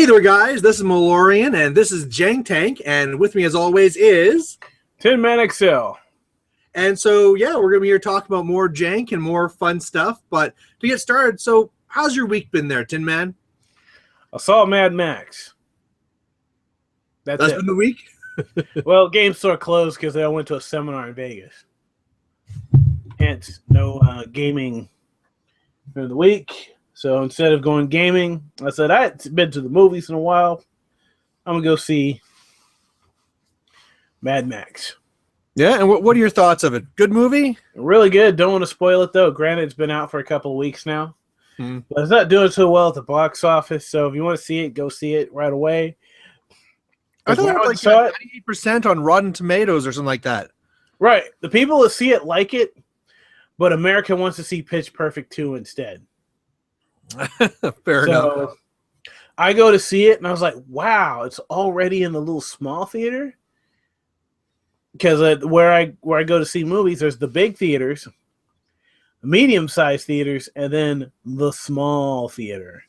Hey there, guys. This is Malorian, and this is Jank, and with me, as always, is Tin Man Excel. And so, yeah, we're going to be here talking about more Jank and more fun stuff. But to get started, so how's your week been there, Tin Man? I saw Mad Max. That's it. Been the week? Well, game store closed because I went to a seminar in Vegas. Hence, no gaming during the week. So instead of going gaming, I said I hadn't been to the movies in a while. I'm going to go see Mad Max. Yeah, and what are your thoughts of it? Good movie? Really good. Don't want to spoil it, though. Granted, it's been out for a couple of weeks now. But it's not doing so well at the box office. So if you want to see it, go see it right away. I thought it was like 98% on Rotten Tomatoes or something like that. Right. The people that see it like it, but America wants to see Pitch Perfect 2 instead. Fair enough. I go to see it, and I was like, wow, it's already in the little small theater? Because where I go to see movies, there's the big theaters, the medium-sized theaters, and then the small theater.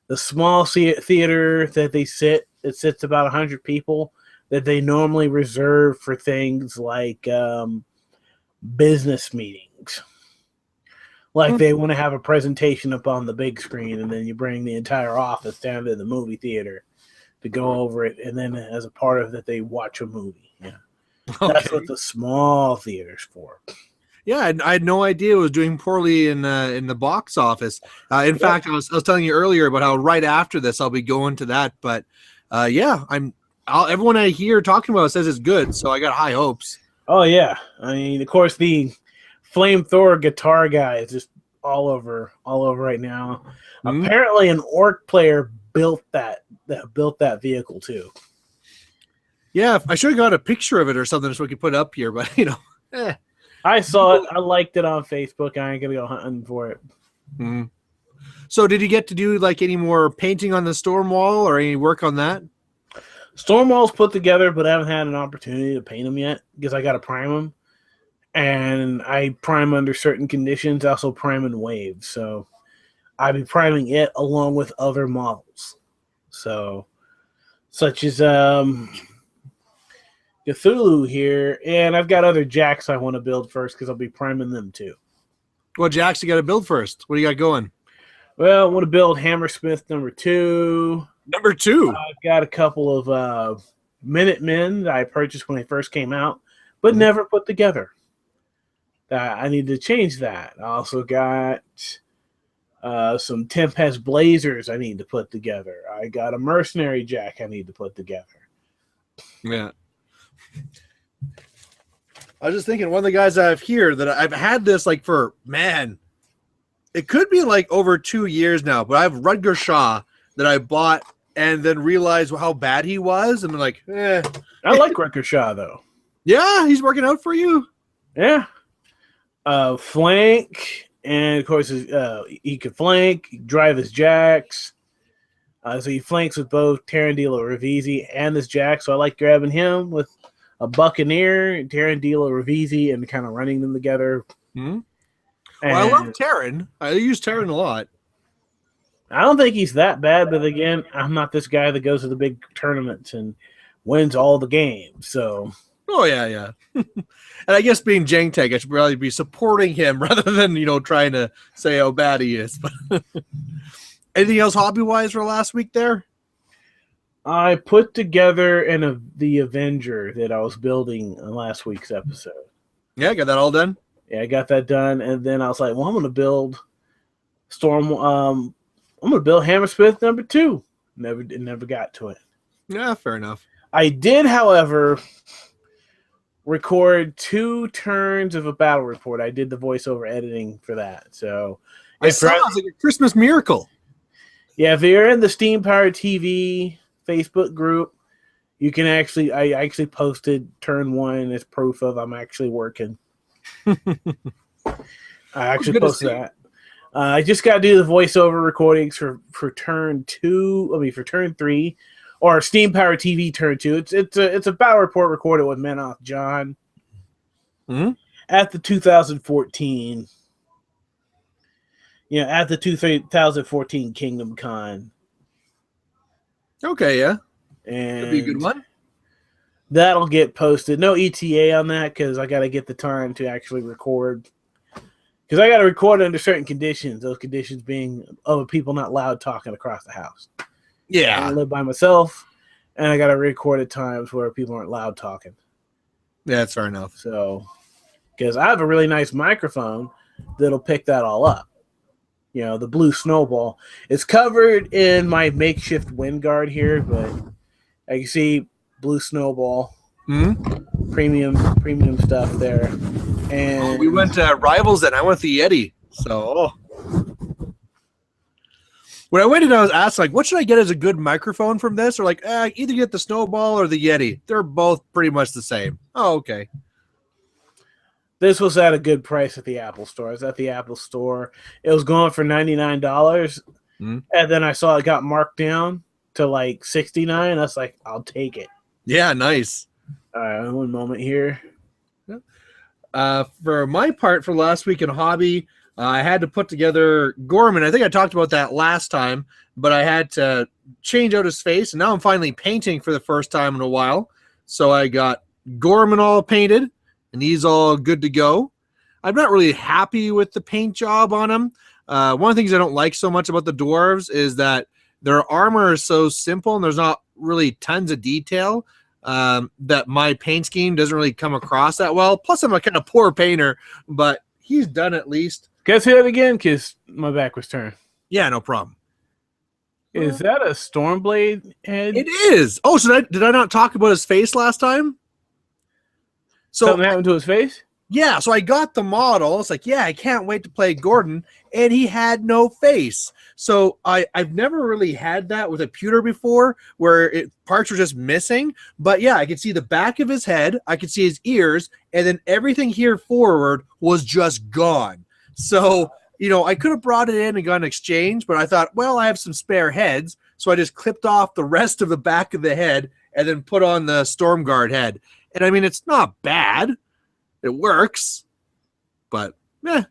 The small theater that it sits about 100 people, that they normally reserve for things like business meetings. Like they want to have a presentation up on the big screen, and then you bring the entire office down to the movie theater to go over it, and then as a part of that, they watch a movie. Yeah, okay. That's what the small theater's for. Yeah, I had no idea it was doing poorly in the box office. In fact, I was telling you earlier about how right after this I'll be going to that. But yeah, everyone I hear talking about it says it's good, so I got high hopes. Oh yeah, I mean, of course, the flamethrower guitar guy is just all over right now. Apparently, an orc player built that vehicle too. Yeah, I should have got a picture of it or something so we could put it up here. But I saw it. I liked it on Facebook. I ain't gonna go hunting for it. So, did you get to do like any more painting on the storm wall or any work on that? Storm wall's put together, but I haven't had an opportunity to paint them yet because I got to prime them. And I prime under certain conditions, also prime in waves. So I'll be priming it along with other models. So, such as Cthulhu here. And I've got other jacks I want to build first because I'll be priming them too. What jacks you got to build first? What do you got going? Well, I want to build Hammersmith number 2. Number 2? I've got a couple of Minutemen that I purchased when they first came out, but never put together. I need to change that. I also got some Tempest Blazers I need to put together. I got a Mercenary Jack I need to put together. Yeah. I was just thinking, one of the guys I have here that I've had this like for, man, it could be like over 2 years now, but I have Rutger Shaw that I bought and then realized how bad he was. And I'm like, I like Rutger Shaw, though. Yeah, he's working out for you. Yeah. Flank, and of course he could flank, drive his jacks. So he flanks with both Tarandila Ravisi and his jack. So I like grabbing him with a Buccaneer, Tarandila Ravisi, and kind of running them together. Well, I love Taran. I use Taran a lot. I don't think he's that bad, but again, I'm not this guy that goes to the big tournaments and wins all the games. So. Oh, yeah. And I guess being Jank, I should probably be supporting him rather than, trying to say how bad he is. Anything else hobby-wise for last week there? I put together the Avenger that I was building in last week's episode. Yeah, got that all done? Yeah, I got that done. And then I was like, well, I'm going to build I'm going to build Hammersmith number 2. Never got to it. Yeah, fair enough. I did, however, record 2 turns of a battle report. I did the voiceover editing for that. So it sounds like a Christmas miracle. Yeah, if you're in the Steam Power TV Facebook group, you can I actually posted turn 1 as proof of I'm actually working. I actually posted that. I just got to do the voiceover recordings for turn 2. For turn 3. Or Steam Power TV turn 2. It's a battle report recorded with Menoth John at the 2014 at the 2014 Kingdom Con. Okay, yeah. And That'd be a good one. that'll get posted. No ETA on that because I got to get the time to actually record. Because I got to record under certain conditions. Those conditions being other people not loud talking across the house. I Yeah. live by myself, and I got to record at times where people aren't loud talking. Yeah, that's fair enough. So, because I have a really nice microphone that'll pick that all up. You know, the blue snowball. It's covered in my makeshift wind guard here, but I can see blue snowball, premium stuff there. And we went to Rivals and I went the Yeti. So when I went in, I was asked, like, what should I get as a good microphone from this? Or like, either get the Snowball or the Yeti. They're both pretty much the same. Oh, okay. This was at a good price at the Apple store. I was at the Apple store. It was going for $99. And then I saw it got marked down to like $69. I was like, I'll take it. Yeah, nice. All right, one moment here. For my part, for last week in hobby, I had to put together Gorman. I think I talked about that last time, but I had to change out his face, and now I'm finally painting for the first time in a while. So I got Gorman all painted, and he's all good to go. I'm not really happy with the paint job on him. One of the things I don't like so much about the dwarves is that their armor is so simple, and there's not really tons of detail. That my paint scheme doesn't really come across that well. Plus, I'm a kind of poor painter, but he's done at least. Can I say that again? Because my back was turned. Yeah, no problem. Is that a Stormblade head? It is. Oh, so did I not talk about his face last time? So something happened to his face? Yeah, so I got the model. It's like, yeah, I can't wait to play Gordon, and he had no face. So I've never really had that with a pewter before, where parts were just missing. But yeah, I could see the back of his head, I could see his ears, and then everything here forward was just gone. So, you know, I could have brought it in and got an exchange, but I thought, well, I have some spare heads, so I just clipped off the rest of the back of the head and then put on the Stormguard head. And I mean, it's not bad. It works, but eh.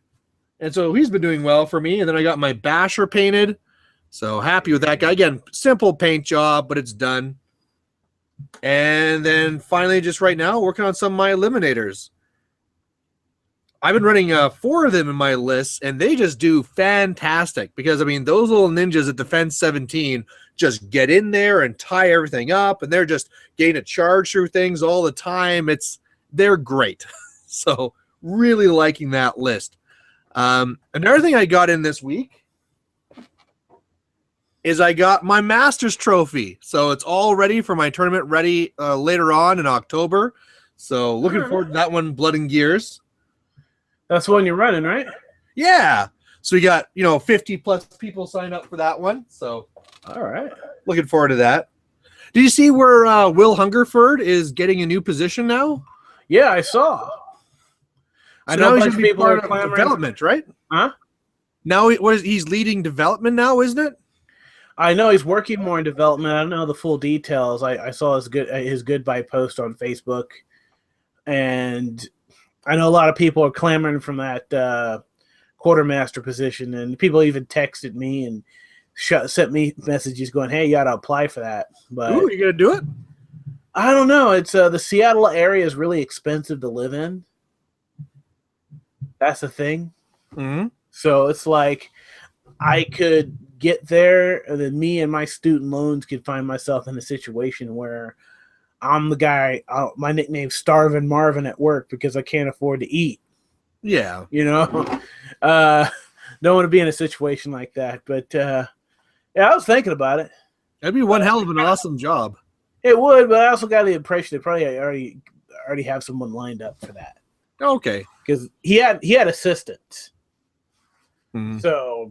And so he's been doing well for me. And then I got my Basher painted. So happy with that guy. Again, simple paint job, but it's done. And then finally, just right now, working on some of my eliminators. I've been running 4 of them in my list, and they just do fantastic. Because, I mean, those little ninjas at Defense 17 just get in there and tie everything up, and they're just getting a charge through things all the time. They're great. So really liking that list. Another thing I got in this week is I got my Masters trophy. So it's all ready for my tournament ready later on in October. So looking forward to that one, Blood and Gears. That's the one you're running, right? Yeah. So we got, 50 plus people signed up for that one. So all right. Looking forward to that. Did you see where Will Hungerford is getting a new position now? Yeah, I saw. I know he's going to be part of development, right? Huh? Now he's leading development now, isn't it? I know he's working more in development. I don't know the full details. I saw his goodbye post on Facebook, and I know a lot of people are clamoring from that quartermaster position, and people even texted me and sent me messages going, "Hey, you got to apply for that." But ooh, you gonna do it? I don't know. It's the Seattle area is really expensive to live in. That's the thing. Mm-hmm. So it's like I could get there, and then me and my student loans could find myself in a situation where I'm the guy. My nickname's Starvin' Marvin at work because I can't afford to eat. Yeah, don't want to be in a situation like that. But yeah, I was thinking about it. That'd be one hell of an awesome job. It would, but I also got the impression they probably already have someone lined up for that. Okay, because he had assistants. Mm-hmm. So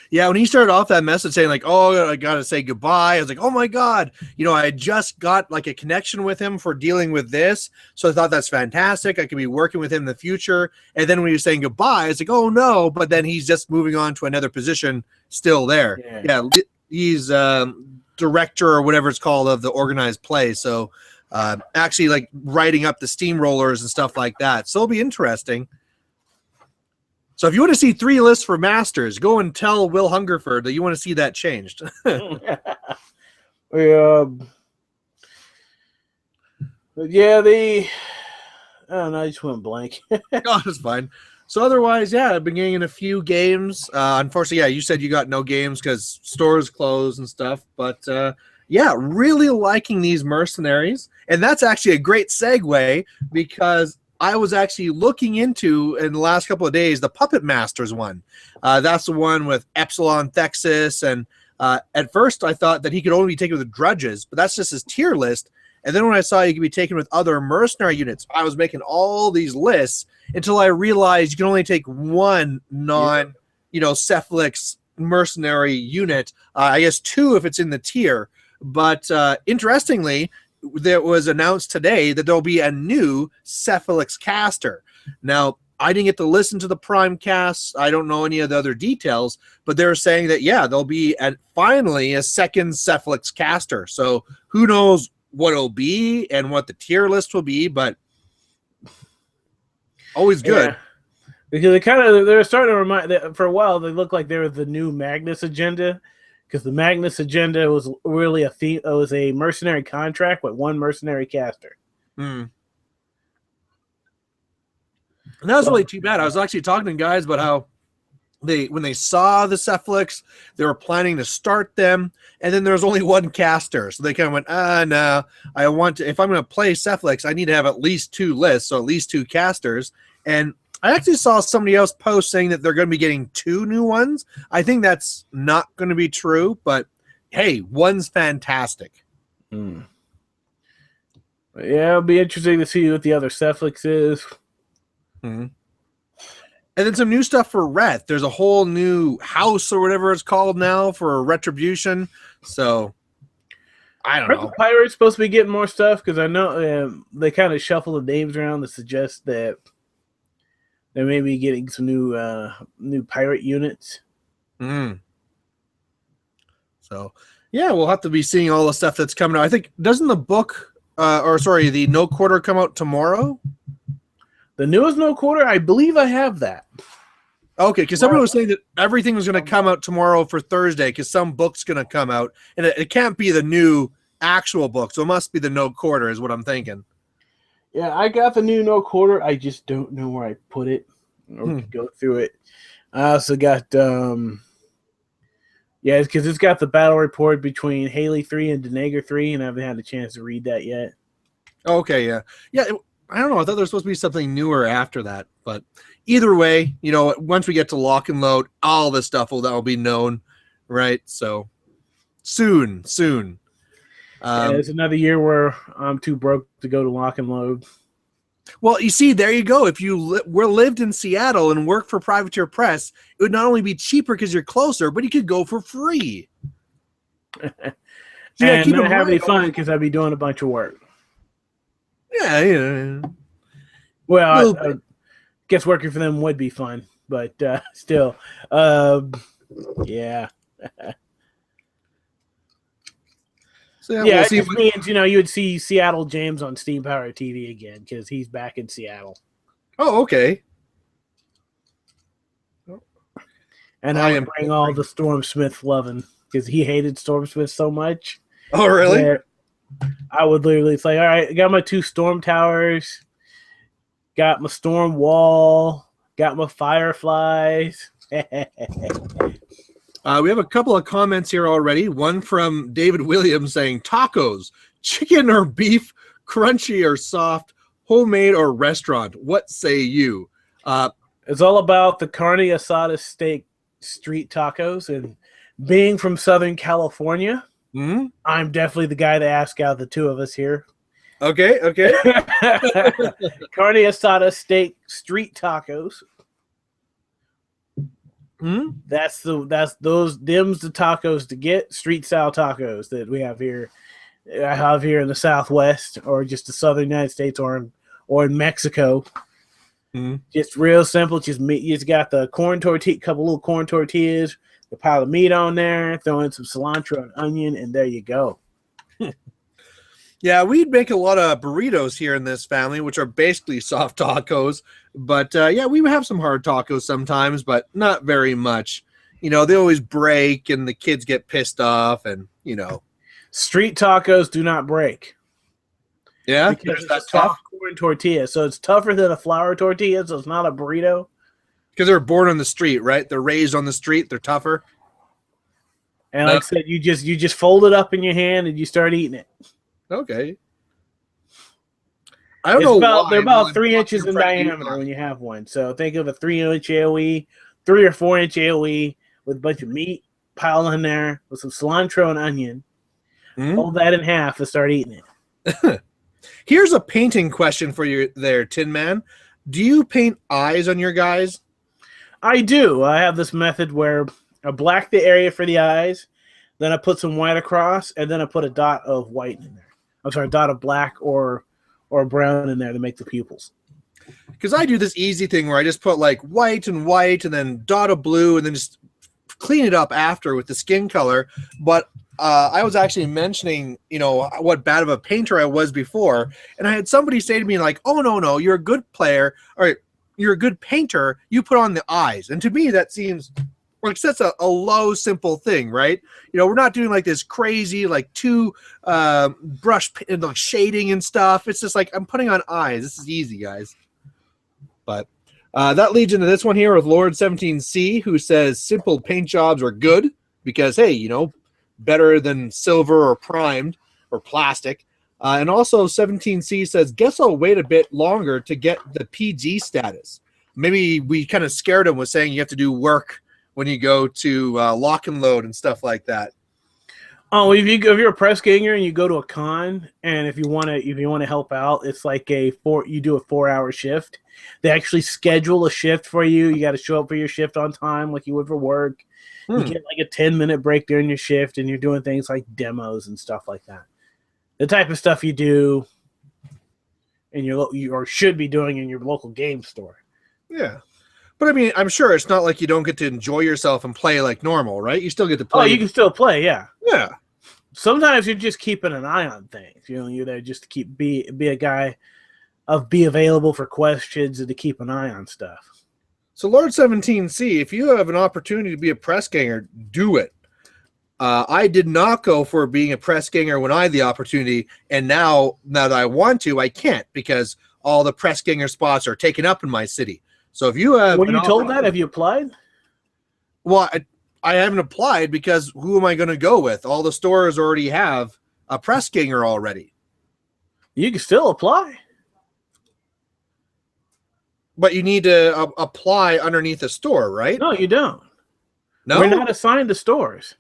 yeah, when he started off that message saying like, "Oh, I gotta say goodbye," I was like, "Oh my god!" I just got like a connection with him for dealing with this, so I thought that's fantastic. I could be working with him in the future. And then when he was saying goodbye, it's like, "Oh no!" But then he's just moving on to another position, still there. Yeah, he's director or whatever it's called of the organized play. So actually, like writing up the steamrollers and stuff like that. So it'll be interesting. So if you want to see 3 lists for Masters, go and tell Will Hungerford that you want to see that changed. Well, Yeah. Yeah, I don't know, I just went blank. Oh, that's fine. So otherwise, yeah, I've been getting a few games. Unfortunately, yeah, you said you got no games because stores closed and stuff. But yeah, really liking these mercenaries, and that's actually a great segue because I was actually looking into in the last couple of days the Puppet Masters one. That's the one with Epsilon Thexus, and at first I thought that he could only be taken with drudges, but that's just his tier list. And then when I saw he could be taken with other mercenary units, I was making all these lists until I realized you can only take one Cephalix mercenary unit. I guess two if it's in the tier. But interestingly, there was announced today that there'll be a new Cephalix caster. Now, I didn't get to listen to the Prime casts. I don't know any of the other details, but they're saying that, yeah, there'll be finally a second Cephalix caster. So who knows what it'll be and what the tier list will be, but always good. Yeah. Because they're starting to remind that for a while they looked like they were the new Magnus agenda, because the Magnus agenda was really it was a mercenary contract with one mercenary caster. And that was really too bad. I was actually talking to guys about how when they saw the Cephalix, they were planning to start them, and then there was only one caster. So they kind of went, no, if I'm going to play Cephalix, I need to have at least two lists, so at least two casters. And I actually saw somebody else post saying that they're going to be getting two new ones. I think that's not going to be true, but hey, one's fantastic. Yeah, it'll be interesting to see what the other Cephalix is. And then some new stuff for Ret. There's a whole new house or whatever it's called now for Retribution. So I don't know. The Pirates supposed to be getting more stuff because I know they kind of shuffle the names around to suggest that they may be getting some new pirate units. So yeah, we'll have to be seeing all the stuff that's coming out. I think doesn't the book the No Quarter come out tomorrow? The newest No Quarter, I believe I have that. Okay, because someone was saying that everything was going to come out tomorrow for Thursday because some book's going to come out, and it can't be the new actual book, so it must be the No Quarter is what I'm thinking. Yeah, I got the new No Quarter. I just don't know where I put it or go through it. I also got, because it's got the battle report between Haley 3 and Denager 3, and I haven't had a chance to read that yet. Okay, yeah. I don't know. I thought there was supposed to be something newer after that, but either way, once we get to Lock and Load, all this stuff that'll be known, right? So soon. It's another year where I'm too broke to go to Lock and Load. Well, you see, there you go. If you lived in Seattle and worked for Privateer Press, it would not only be cheaper because you're closer, but you could go for free. And not have any fun because I'd be doing a bunch of work. Yeah. Well, I guess working for them would be fun, but still, yeah. So we'll see. It means you would see Seattle James on Steam Power TV again because he's back in Seattle. Oh, okay. And I would bring all the Storm Smith loving because he hated Storm Smith so much. Oh, really? I would literally say, all right, I got my 2 storm towers, got my storm wall, got my fireflies. We have a couple of comments here already. One from David Williams saying, tacos, chicken or beef, crunchy or soft, homemade or restaurant. What say you? It's all about the carne asada steak street tacos. And being from Southern California, I'm definitely the guy to ask out of the two of us here. Okay. Carne asada steak street tacos. That's the tacos to get, street style tacos that we have here. I have here in the Southwest or just the Southern United States or in Mexico. Just real simple. Just meat. You just got the corn tortilla, couple little corn tortillas, a pile of meat on there, throw in some cilantro and onion, and there you go. Yeah, we'd make a lot of burritos here in this family, which are basically soft tacos. But we have some hard tacos sometimes, but not very much. They always break and the kids get pissed off and. Street tacos do not break. Yeah, Because it's a soft corn tortilla, so it's tougher than a flour tortilla, so it's not a burrito. Because they're born on the street, right? They're raised on the street. They're tougher. And like I said, you just fold it up in your hand and you start eating it. Okay. I don't know why. They're about 3 inches in diameter when you have one. So think of a 3-inch AOE, 3 or 4-inch AOE with a bunch of meat piled in there with some cilantro and onion. Fold that in half and start eating it. Here's a painting question for you there, Tin Man. Do you paint eyes on your guys? I do. I have this method where I black the area for the eyes, then I put some white across, and then I put a dot of white in there. I'm sorry, a dot of black or brown in there to make the pupils. Because I do this easy thing where I just put like white and then dot of blue and then just clean it up after with the skin color. But I was actually mentioning, what bad of a painter I was before. And I had somebody say to me like, oh, no, you're a good player. Or you're a good painter. You put on the eyes. And to me, that seems like that's a low, simple thing, right? We're not doing like this crazy, like two brush like shading and stuff. It's just like I'm putting on eyes. This is easy, guys. But that leads into this one here with Lord 17C, who says simple paint jobs are good because, hey, better than silver or primed or plastic. And also 17C says, guess I'll wait a bit longer to get the PG status. Maybe we kind of scared him with saying you have to do work when you go to lock and load and stuff like that. Oh, if you're a press ganger and you go to a con, and if you want to help out, it's like you do a 4-hour shift. They actually schedule a shift for you. You got to show up for your shift on time, like you would for work. You get like a 10-minute break during your shift, and you're doing things like demos and stuff like that. The type of stuff you do in or should be doing in your local game store. Yeah. But I mean, I'm sure it's not like you don't get to enjoy yourself and play like normal, right? You still get to play. Oh, you can still play, yeah. Yeah. Sometimes you're just keeping an eye on things. You're there just to be a guy be available for questions and to keep an eye on stuff. So Lord 17C, if you have an opportunity to be a press ganger, do it. I did not go for being a press ganger when I had the opportunity, and now that I want to, I can't because all the press ganger spots are taken up in my city. So if you have, were you told that? Have you applied? Well, I haven't applied because who am I going to go with? All the stores already have a press ganger already. You can still apply, but you need to apply underneath a store, right? No, you don't. No, we're not assigned to stores.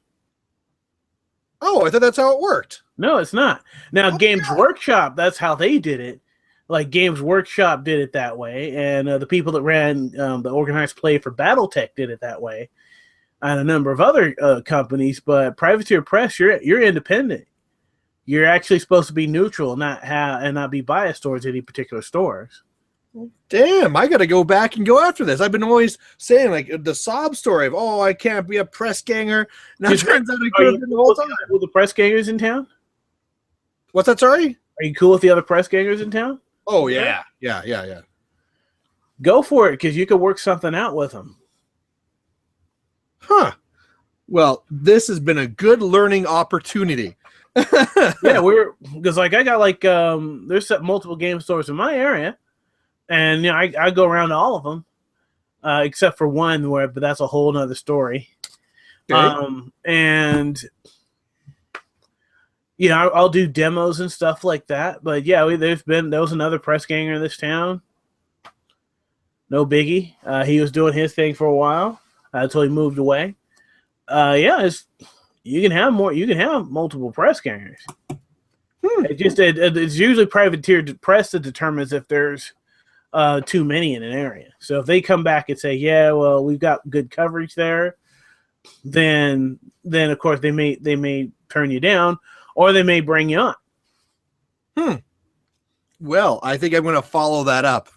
Oh, I thought that's how it worked. No, it's not. Now, Games Workshop, that's how they did it. Like Games Workshop did it that way, and the people that ran the organized play for BattleTech did it that way, and a number of other companies. But Privateer Press, you're independent. You're actually supposed to be neutral, and not be biased towards any particular stores. Damn, I got to go back and go after this. I've been always saying like the sob story of, oh, I can't be a press ganger. Now it turns out I could have been the whole time. With the press gangers in town? What's that? Sorry? Are you cool with the other press gangers in town? Oh yeah. Go for it because you could work something out with them. Huh. Well, this has been a good learning opportunity. Yeah, because like I got like there's multiple game stores in my area. And I go around to all of them, except for one but that's a whole nother story. Okay. And I'll do demos and stuff like that. But yeah, there was another press ganger in this town. No biggie. He was doing his thing for a while until he moved away. You can have more. You can have multiple press gangers. It's usually privateer press that determines if there's too many in an area. So if they come back and say, yeah, well, we've got good coverage there, then of course they may turn you down or they may bring you on. Well, I think I'm going to follow that up.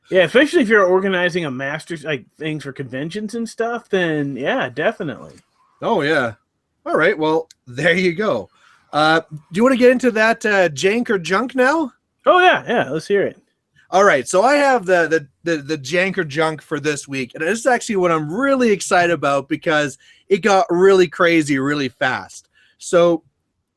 Yeah, especially if you're organizing a masters, like things for conventions and stuff, then yeah, definitely. Oh yeah. All right. Well, there you go. Do you want to get into that jank or junk now? Oh yeah. Let's hear it. All right, so I have the jank or junk for this week, and this is actually what I'm really excited about because it got really crazy really fast. So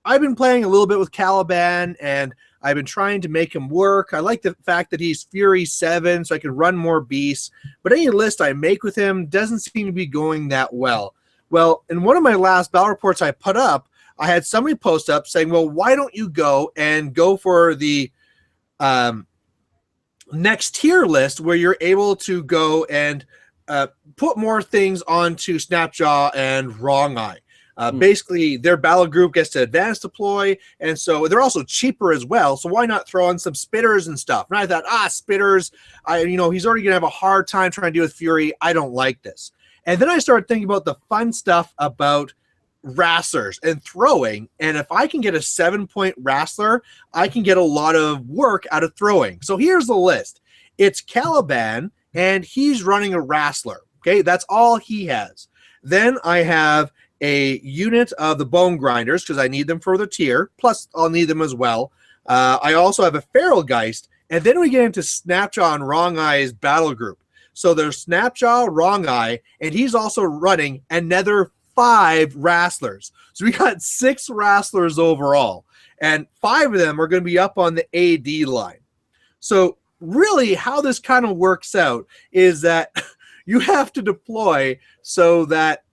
I've been playing a little bit with Calaban, and I've been trying to make him work. I like the fact that he's Fury 7, so I can run more beasts. But any list I make with him doesn't seem to be going that well. Well, in one of my last battle reports I put up, I had somebody post up saying, well, why don't you go for the next tier list where you're able to go and put more things onto Snapjaw and Wrong Eye. Basically, their battle group gets to advance deploy, and so they're also cheaper as well. So why not throw in some spitters and stuff? And I thought, spitters, he's already gonna have a hard time trying to deal with Fury. I don't like this. And then I started thinking about the fun stuff about wrestlers and throwing. And if I can get a 7-point wrestler, I can get a lot of work out of throwing. So here's the list. It's Calaban, and he's running a wrestler. Okay, that's all he has. Then I have a unit of the bone grinders because I need them for the tier. Plus, I'll need them as well. I also have a feral geist, and then we get into Snapjaw and Wrong Eye's battle group. So there's Snapjaw, Wrong Eye, and he's also running another 5 wrestlers. So we got 6 wrestlers overall, and 5 of them are going to be up on the AD line. So really how this kind of works out is that you have to deploy so that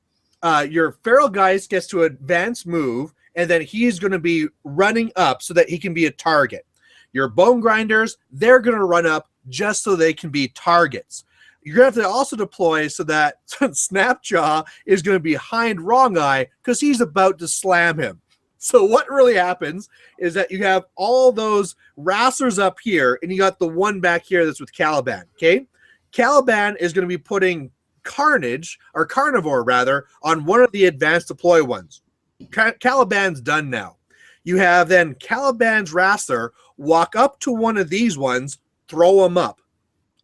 your feral geist gets to advance move, and then he's going to be running up so that he can be a target. Your bone grinders, they're going to run up just so they can be targets. You're going to have to also deploy so that Snapjaw is going to be behind Wrong Eye because he's about to slam him. So what really happens is that you have all those wrestlers up here, and you got the one back here that's with Calaban, okay? Calaban is going to be putting Carnivore rather, on one of the advanced deploy ones. Calaban's done now. You have then Calaban's wrestler walk up to one of these ones, throw them up.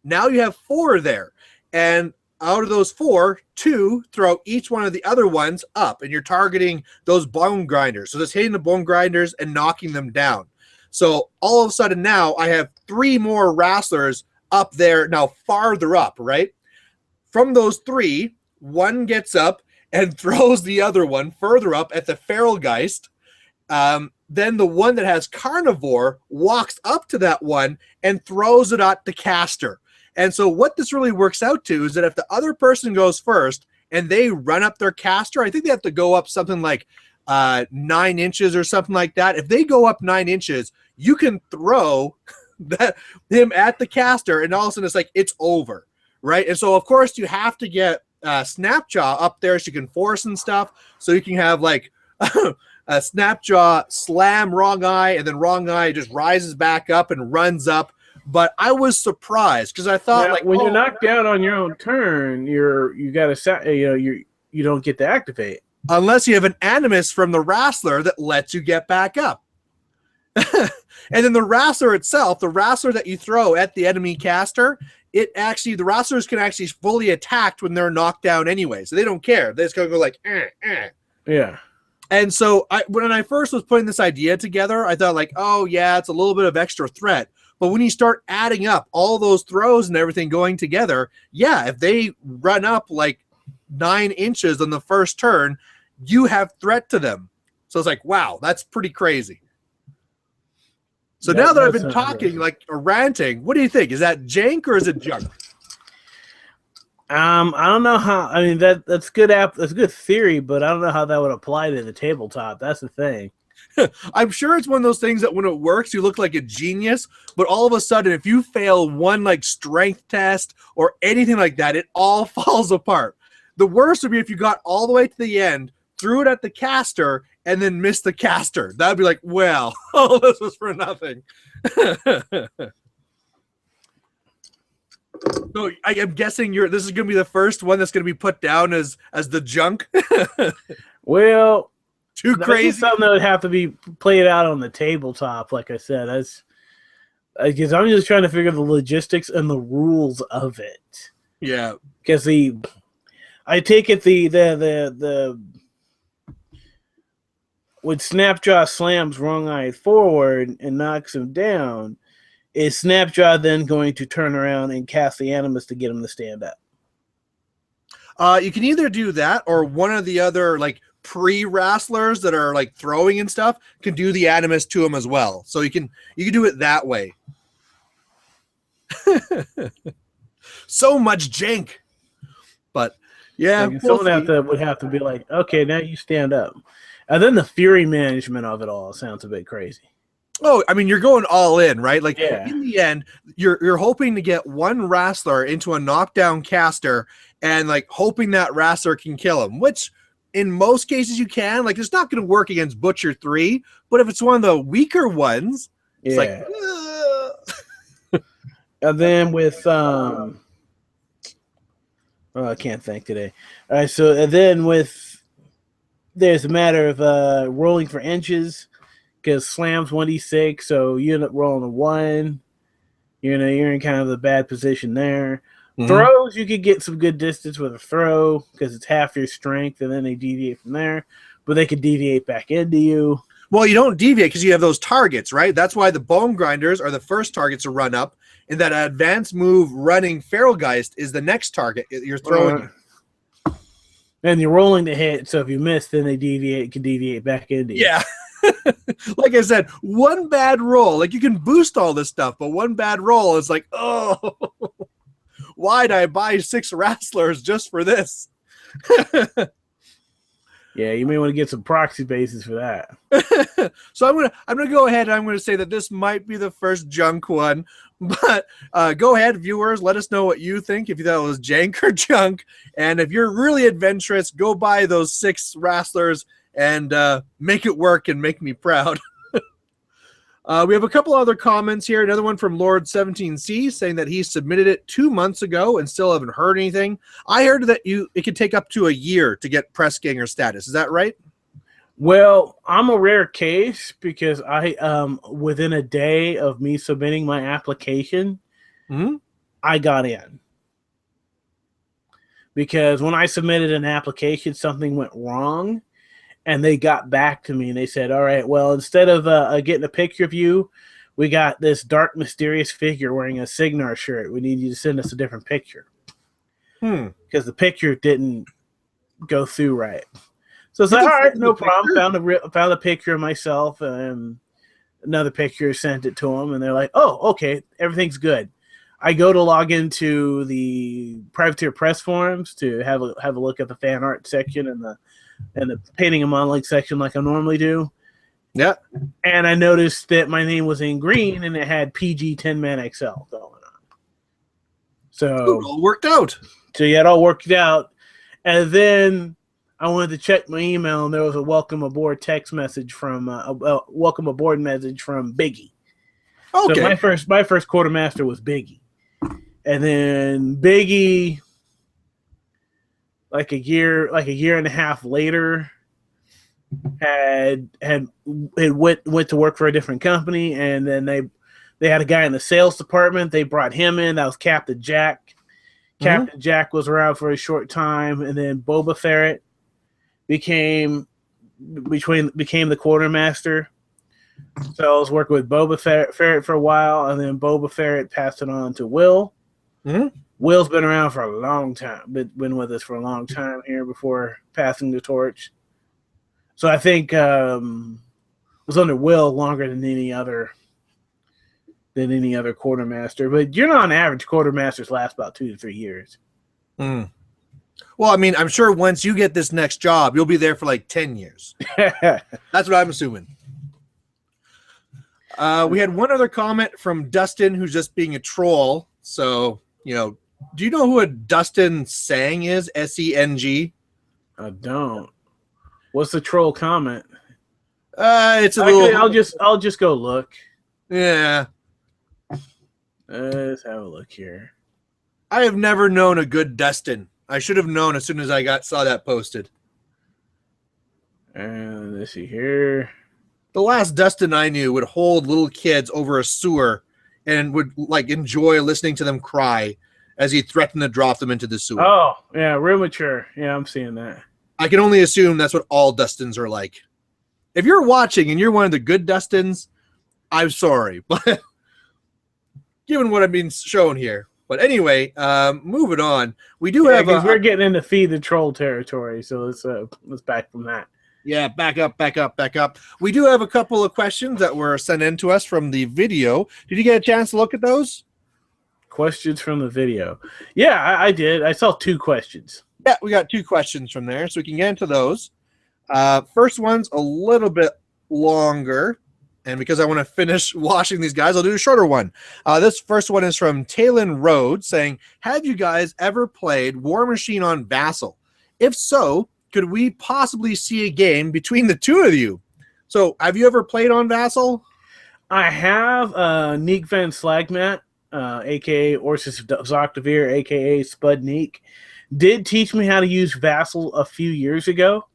Now you have 4 there, and out of those 4, 2 throw each one of the other ones up, and you're targeting those bone grinders. So just hitting the bone grinders and knocking them down. So all of a sudden now I have 3 more wrestlers up there, now farther up, right? From those 3, 1 gets up and throws the other one further up at the feral geist. Then the one that has Carnivore walks up to that one and throws it at the caster. And so what this really works out to is that if the other person goes first and they run up their caster, I think they have to go up something like 9 inches or something like that. If they go up 9 inches, you can throw him at the caster, and all of a sudden it's like it's over, right? And so of course you have to get Snapjaw up there so you can force and stuff. So you can have like a Snapjaw slam Wrong Eye, and then Wrong Eye just rises back up and runs up. But I was surprised because I thought, now, when you're knocked down on your own turn, you don't get to activate unless you have an animus from the wrestler that lets you get back up. And then the wrestler itself, the wrestler that you throw at the enemy caster, the wrestlers can actually fully attack when they're knocked down anyway, so they don't care. They just gonna go like, yeah. And so when I first was putting this idea together, I thought like, oh yeah, it's a little bit of extra threat. But when you start adding up all those throws and everything going together, yeah, if they run up like 9 inches on the first turn, you have threat to them. So it's like, wow, that's pretty crazy. So now that I've been talking, like ranting, what do you think? Is that jank or is it junk? I don't know how. I mean, that's good. That's good theory, but I don't know how that would apply to the tabletop. That's the thing. I'm sure it's one of those things that when it works, you look like a genius, but all of a sudden, if you fail one like strength test or anything like that, it all falls apart. The worst would be if you got all the way to the end, threw it at the caster, and then missed the caster. That would be like, well, all this was for nothing. So I am guessing this is going to be the first one that's going to be put down as the junk. Well, too crazy. Something that would have to be played out on the tabletop. Like I said, that's because I'm just trying to figure the logistics and the rules of it. Yeah, because I take it the when Snapjaw slams Wrong Eye forward and knocks him down, is Snapjaw then going to turn around and cast the Animus to get him to stand up? You can either do that or one of the other like pre-wrestlers that are like throwing and stuff can do the animus to them as well. So you can do it that way. So much jank. But yeah, like someone would have to be like, okay, now you stand up. And then the fury management of it all sounds a bit crazy. Oh, I mean, you're going all in, right? Like Yeah. in the end, you're hoping to get one wrestler into a knockdown caster and like hoping that wrestler can kill him, which in most cases you can. Like it's not going to work against Butcher 3, but if it's one of the weaker ones, it's like and then with I can't think today. All right, so and then with there's a matter of rolling for inches because slams 1d6, so you end up rolling a 1. You're in kind of the bad position there. Mm-hmm. Throws, you could get some good distance with a throw because it's half your strength, and then they deviate from there. But they could deviate back into you. Well, you don't deviate because you have those targets, right? That's why the bone grinders are the first targets to run up, and that advanced move running Feral Geist is the next target you're throwing. And you're rolling to hit, so if you miss, then they can deviate back into you. Yeah. Like I said, one bad roll, like you can boost all this stuff, but one bad roll is like, oh, why'd I buy 6 wrestlers just for this? Yeah, you may want to get some proxy bases for that. So I'm gonna go ahead and I'm gonna say that this might be the first junk one, but go ahead, viewers, let us know what you think, if you thought it was jank or junk, and if you're really adventurous, go buy those 6 wrestlers and make it work and make me proud. We have a couple other comments here. Another one from Lord17C saying that he submitted it 2 months ago and still haven't heard anything. I heard that it could take up to a year to get press ganger status. Is that right? Well, I'm a rare case because I within a day of me submitting my application, I got in. Because when I submitted an application, something went wrong. And they got back to me and they said, all right, well, instead of getting a picture of you, we got this dark, mysterious figure wearing a Signar shirt. We need you to send us a different picture. Because the picture didn't go through right. So it's like, all right, no problem. Found a picture of myself and another picture, sent it to them. And they're like, oh, okay, everything's good. I go to log into the Privateer Press forums to have a look at the fan art section and the painting a monolith section like I normally do. Yeah. And I noticed that my name was in green and it had PG 10-man XL going on. So it all worked out. So yeah, it all worked out. And then I wanted to check my email and there was a welcome aboard text message from a welcome aboard message from Biggie. Okay. So my first quartermaster was Biggie. And then Biggie like a year and a half later went to work for a different company, and then they had a guy in the sales department. They brought him in. That was Captain Jack. Captain Jack was around for a short time, and then Boba Ferret became the quartermaster. So I was working with Boba Ferret for a while, and then Boba Ferret passed it on to Will. Will's been around for a long time, been with us for a long time here before passing the torch. So I think was under Will longer than any other quartermaster. But you're not on average, quartermasters last about 2 to 3 years. Well, I mean, I'm sure once you get this next job, you'll be there for like 10 years. That's what I'm assuming. We had one other comment from Dustin, who's just being a troll. So, do you know who a Dustin Sang is? S-E-N-G? I don't. What's the troll comment? It's a little. I'll just go look. Yeah. Let's have a look here. I have never known a good Dustin. I should have known as soon as I saw that posted. And let's see here. The last Dustin I knew would hold little kids over a sewer and would like enjoy listening to them cry as he threatened to drop them into the sewer. Oh, yeah, real mature. Yeah, I'm seeing that. I can only assume that's what all Dustins are like. If you're watching and you're one of the good Dustins, I'm sorry, but given what I've been shown here. But anyway, moving on. We do have we're getting into feed the troll territory, so let's back from that. Yeah, back up, back up, back up. We do have a couple of questions that were sent in to us from the video. Did you get a chance to look at those? Questions from the video. Yeah, I did. I saw 2 questions. Yeah, we got 2 questions from there, so we can get into those. First one's a little bit longer, and because I want to finish watching these guys, I'll do a shorter one. This first one is from Talon Road saying, have you guys ever played War Machine on Vassal? If so, could we possibly see a game between the 2 of you? So, have you ever played on Vassal? I have Neek Van Slagmat, a.k.a. Orsis Zoctavir, a.k.a. Spud Neek, did teach me how to use Vassal a few years ago,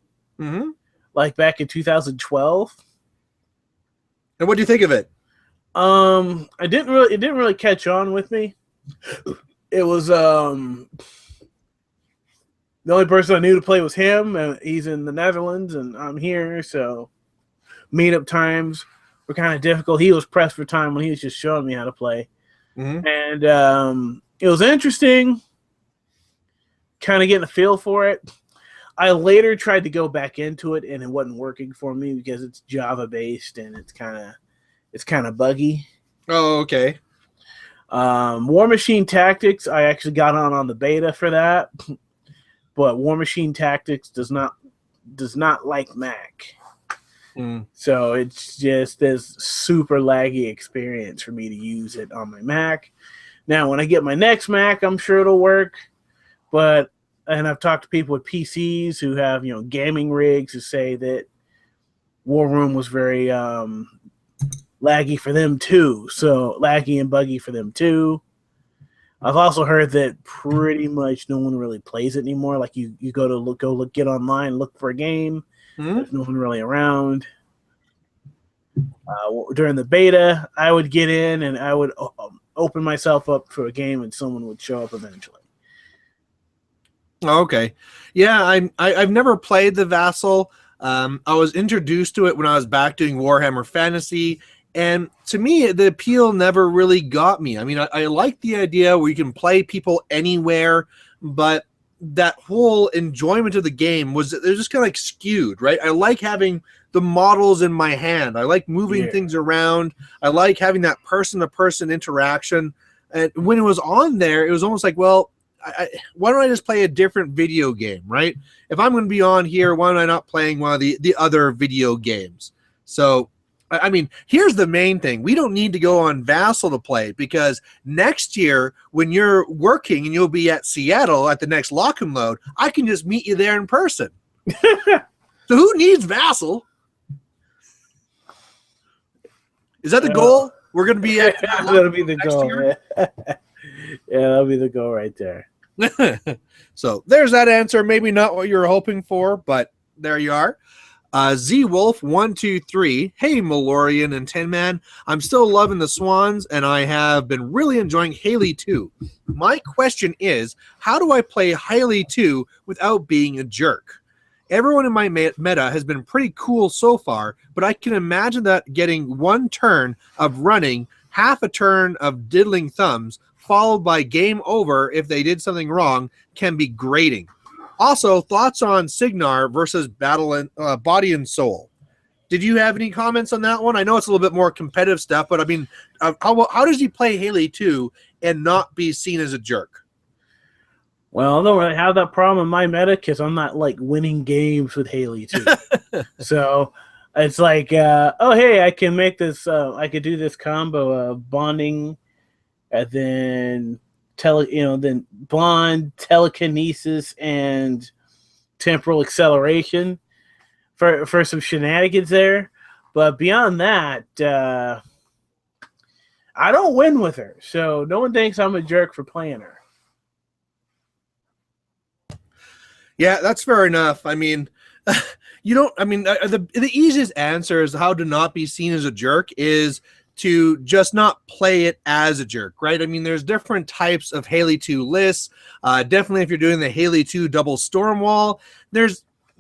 like back in 2012. And what do you think of it? It didn't really catch on with me. It was the only person I knew to play was him, and he's in the Netherlands, and I'm here, so meetup times were kind of difficult. He was pressed for time when he was just showing me how to play. And it was interesting, kind of getting a feel for it. I later tried to go back into it, and it wasn't working for me because it's Java-based, and it's kind of buggy. Oh, okay. War Machine Tactics, I actually got on the beta for that. But War Machine Tactics does not like Mac. So it's just this super laggy experience for me to use it on my Mac. Now, when I get my next Mac, I'm sure it'll work. And I've talked to people with PCs who have, gaming rigs who say that War Room was very laggy for them too. So laggy and buggy for them too. I've also heard that pretty much no one really plays it anymore. Like you go to get online, look for a game. There's no one really around. During the beta, I would get in and I would open myself up for a game, and someone would show up eventually. Okay, yeah, I've never played the Vassal. I was introduced to it when I was back doing Warhammer Fantasy. And to me, the appeal never really got me. I mean, I like the idea where you can play people anywhere, but that whole enjoyment of the game they're just kind of like skewed, right? I like having the models in my hand. I like moving things around. I like having that person-to-person interaction. And when it was on there, it was almost like, well, why don't I just play a different video game, right? If I'm going to be on here, why am I not playing one of the other video games? So, I mean, here's the main thing. We don't need to go on Vassal to play, because next year when you're working and you'll be at Seattle at the next Lock and Load, I can just meet you there in person. So who needs Vassal? Is that the goal? We're going to be at that'll be the goal. Yeah, that'll be the goal right there. So there's that answer. Maybe not what you were hoping for, but there you are. ZWolf123, hey Malorian and Tin Man, I'm still loving the Swans, and I have been really enjoying Haley 2. My question is, how do I play Haley 2 without being a jerk? Everyone in my meta has been pretty cool so far, but I can imagine that getting one turn of running, half a turn of diddling thumbs, followed by game over if they did something wrong, can be grating. Also, thoughts on Signar versus Body and Soul. Did you have any comments on that one? I know it's a little bit more competitive stuff, but I mean, how does he play Haley 2 and not be seen as a jerk? Well, I don't really have that problem in my meta because I'm not like winning games with Haley 2. So it's like, oh, hey, I can make this, I could do this combo of bonding and then then bond, telekinesis, and temporal acceleration for some shenanigans there. But beyond that, I don't win with her, so no one thinks I'm a jerk for playing her. Yeah, that's fair enough. I mean, the easiest answer is how to not be seen as a jerk is to just not play it as a jerk, right? I mean, there's different types of Haley 2 lists. Definitely if you're doing the Haley 2 double Stormwall,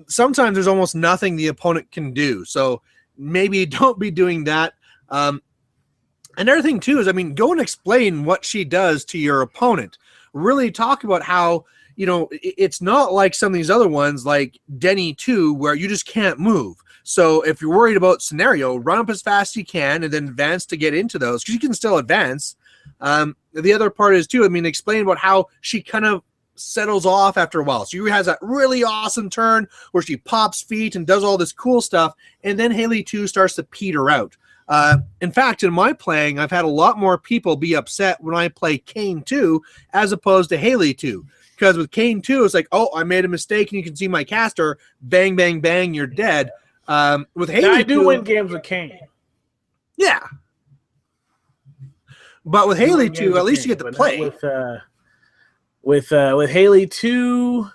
sometimes there's almost nothing the opponent can do. So maybe don't be doing that. Another thing too is, I mean, go and explain what she does to your opponent. really talk about how, it's not like some of these other ones like Denny 2 where you just can't move. So if you're worried about scenario, run up as fast as you can and then advance to get into those, because you can still advance. The other part is too, explain about how she kind of settles off after a while. So she has that really awesome turn where she pops feet and does all this cool stuff, and then Haley 2 starts to peter out. In fact, in my playing, I've had a lot more people be upset when I play Kane 2 as opposed to Haley 2. Because with Kane 2, it's like, oh, I made a mistake, and you can see my caster, bang, bang, bang, you're dead. With Haley, now, I do win games with Kane. Yeah. But with Haley 2, at least you get to play. With Haley 2,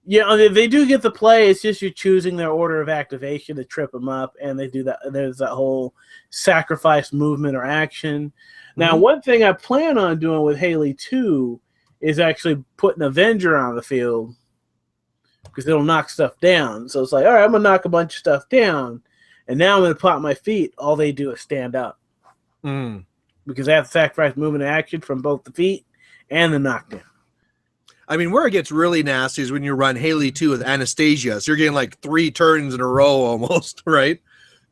they do get to play. It's just you're choosing their order of activation to trip them up, and they do that. There's that whole sacrifice movement or action. Now, one thing I plan on doing with Haley 2 is actually putting Avenger on the field, because it'll knock stuff down. So it's like, all right, I'm going to knock a bunch of stuff down, and now I'm going to pop my feet. All they do is stand up. Because they have to sacrifice movement and action from both the feet and the knockdown. Where it gets really nasty is when you run Haley 2 with Anastasia. So you're getting like 3 turns in a row almost, right?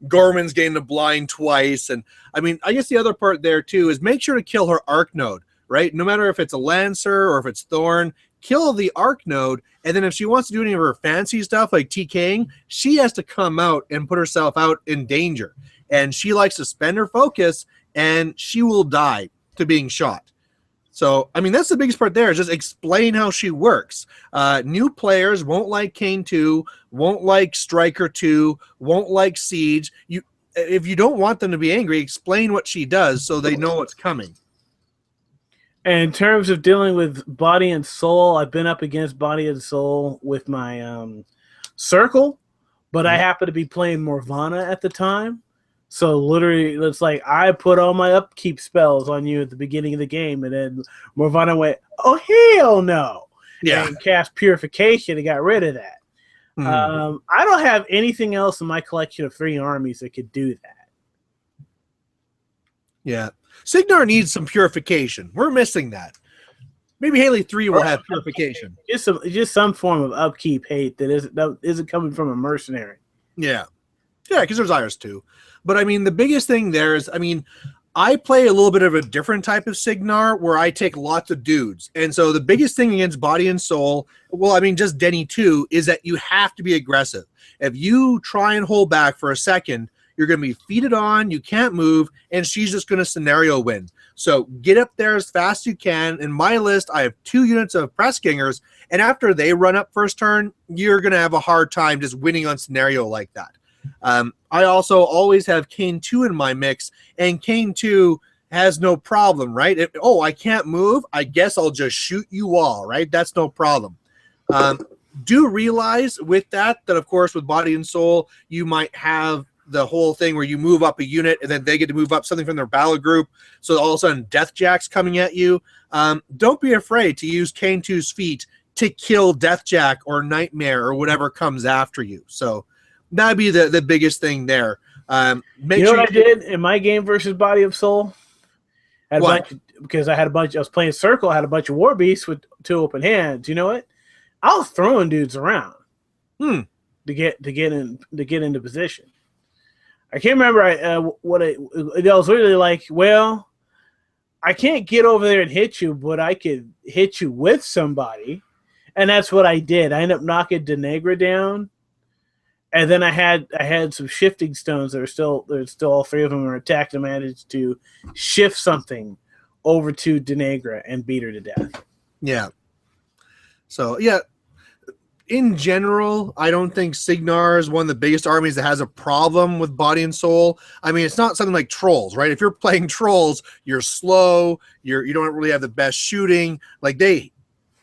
Gorman's getting the blind twice. And I guess the other part there too is make sure to kill her arc node, right? No matter if it's a Lancer or if it's Thorn, kill the arc node. And then if she wants to do any of her fancy stuff like TKing, she has to come out and put herself out in danger. And she likes to spend her focus, and she will die to being shot. So, that's the biggest part there, is just explain how she works. New players won't like Kane 2, won't like Striker 2, won't like Siege. If you don't want them to be angry, explain what she does so they know what's coming. And in terms of dealing with Body and Soul, I've been up against Body and Soul with my Circle, but I happen to be playing Morvana at the time. So literally, it's like I put all my upkeep spells on you at the beginning of the game, and then Morvana went, "Oh hell no!" and cast Purification and got rid of that. I don't have anything else in my collection of 3 armies that could do that. Yeah, Signar needs some purification. We're missing that. Maybe Haley 3 will have purification. Just some form of upkeep hate that isn't coming from a mercenary. Yeah, because there's Iris too. But the biggest thing there is, I play a little bit of a different type of Signar where I take lots of dudes. And so the biggest thing against Body and Soul, just Denny 2, is that you have to be aggressive. If you try and hold back for a second, you're going to be feeded on, you can't move, and she's just going to scenario win. So get up there as fast as you can. In my list, I have 2 units of Press Gangers, and after they run up first turn, you're going to have a hard time just winning on scenario like that. I also always have Kane 2 in my mix, and Kane 2 has no problem, right? I can't move, I guess I'll just shoot you all, right? That's no problem. Do realize with that, of course, with Body and Soul, you might have the whole thing where you move up a unit, and then they get to move up something from their battle group, so all of a sudden Deathjack's coming at you. Don't be afraid to use Kane 2's feet to kill Deathjack or Nightmare or whatever comes after you. So that'd be the biggest thing there. What I did in my game versus Body of Soul? I was playing Circle, I had a bunch of War Beasts with 2 open hands. You know what? I was throwing dudes around to get into position. I can't remember what it was really like. Well, I can't get over there and hit you, but I could hit you with somebody, and that's what I did. I ended up knocking Denegra down. And then I had some shifting stones that are still all 3 of them are attacked, and managed to shift something over to Denegra and beat her to death. Yeah. So in general, I don't think Signar is one of the biggest armies that has a problem with Body and Soul. It's not something like Trolls, right? If you're playing Trolls, you're slow, you don't really have the best shooting. Like, they